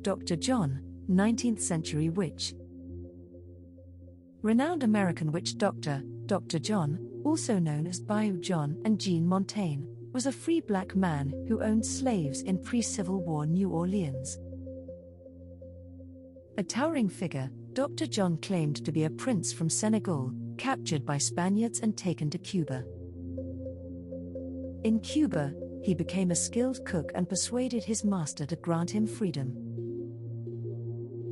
Dr. John, 19th century witch. Renowned American witch doctor, Dr. John, also known as Bayou John and Jean Montaigne, was a free black man who owned slaves in pre-Civil War New Orleans. A towering figure, Dr. John claimed to be a prince from Senegal, captured by Spaniards and taken to Cuba. In Cuba, he became a skilled cook and persuaded his master to grant him freedom.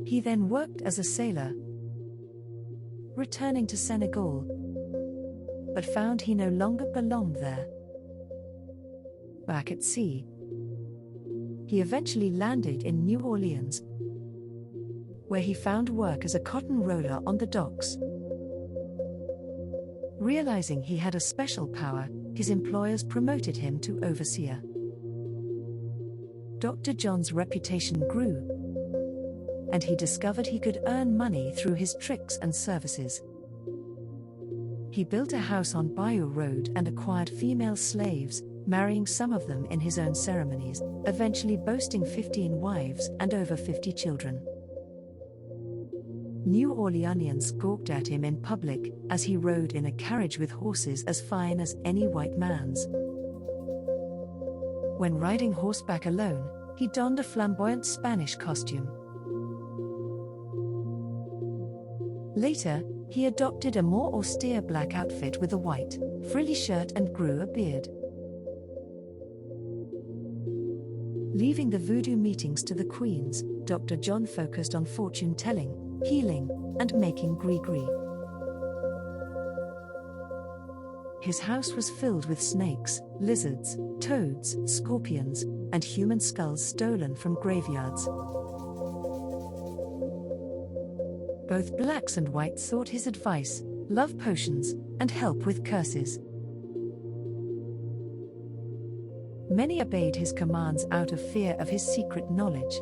He then worked as a sailor, returning to Senegal, but found he no longer belonged there. Back at sea, he eventually landed in New Orleans, where he found work as a cotton roller on the docks. Realizing he had a special power, his employers promoted him to overseer. Dr. John's reputation grew, and he discovered he could earn money through his tricks and services. He built a house on Bayou Road and acquired female slaves, marrying some of them in his own ceremonies, eventually boasting 15 wives and over 50 children. New Orleanians gawked at him in public as he rode in a carriage with horses as fine as any white man's. When riding horseback alone, he donned a flamboyant Spanish costume. Later, he adopted a more austere black outfit with a white, frilly shirt and grew a beard. Leaving the voodoo meetings to the queens, Dr. John focused on fortune-telling, healing, and making gree-gree. His house was filled with snakes, lizards, toads, scorpions, and human skulls stolen from graveyards. Both blacks and whites sought his advice, love potions, and help with curses. Many obeyed his commands out of fear of his secret knowledge.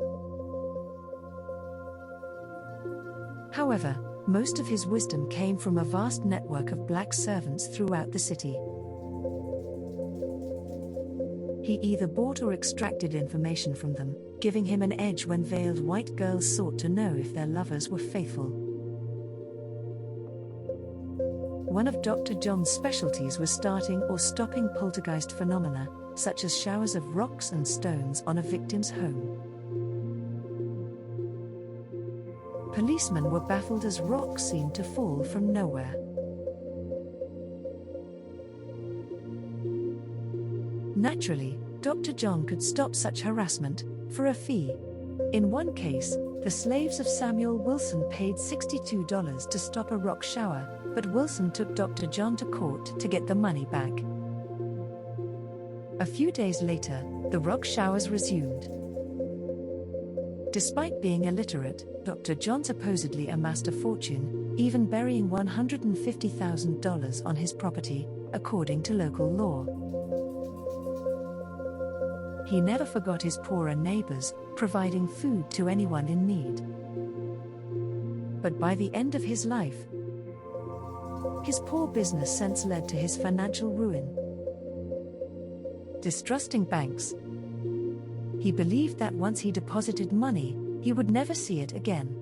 However, most of his wisdom came from a vast network of black servants throughout the city. He either bought or extracted information from them, giving him an edge when veiled white girls sought to know if their lovers were faithful. One of Dr. John's specialties was starting or stopping poltergeist phenomena, such as showers of rocks and stones on a victim's home. Policemen were baffled as rocks seemed to fall from nowhere. Naturally, Dr. John could stop such harassment for a fee. In one case, the slaves of Samuel Wilson paid $62 to stop a rock shower, but Wilson took Dr. John to court to get the money back. A few days later, the rock showers resumed. Despite being illiterate, Dr. John supposedly amassed a fortune, even burying $150,000 on his property, according to local law. He never forgot his poorer neighbors, providing food to anyone in need. But by the end of his life, his poor business sense led to his financial ruin. Distrusting banks, he believed that once he deposited money, he would never see it again.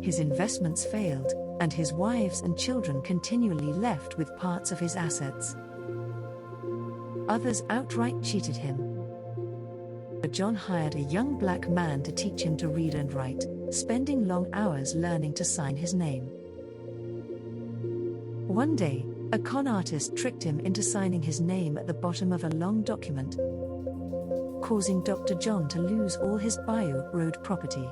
His investments failed, and his wives and children continually left with parts of his assets. Others outright cheated him. But John hired a young black man to teach him to read and write, spending long hours learning to sign his name. One day, a con artist tricked him into signing his name at the bottom of a long document, causing Dr. John to lose all his Bayou Road property.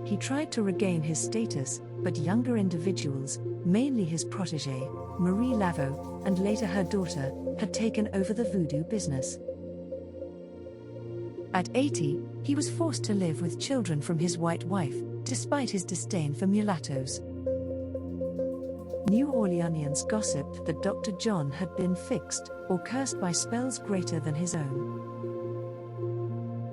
He tried to regain his status, but younger individuals, mainly his protégée, Marie Laveau, and later her daughter, had taken over the voodoo business. At 80, he was forced to live with children from his white wife, despite his disdain for mulattoes. New Orleanians gossiped that Dr. John had been fixed or cursed by spells greater than his own.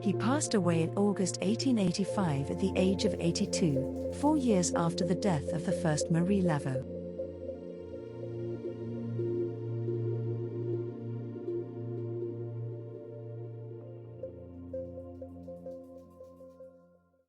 He passed away in August 1885 at the age of 82, 4 years after the death of the first Marie Laveau.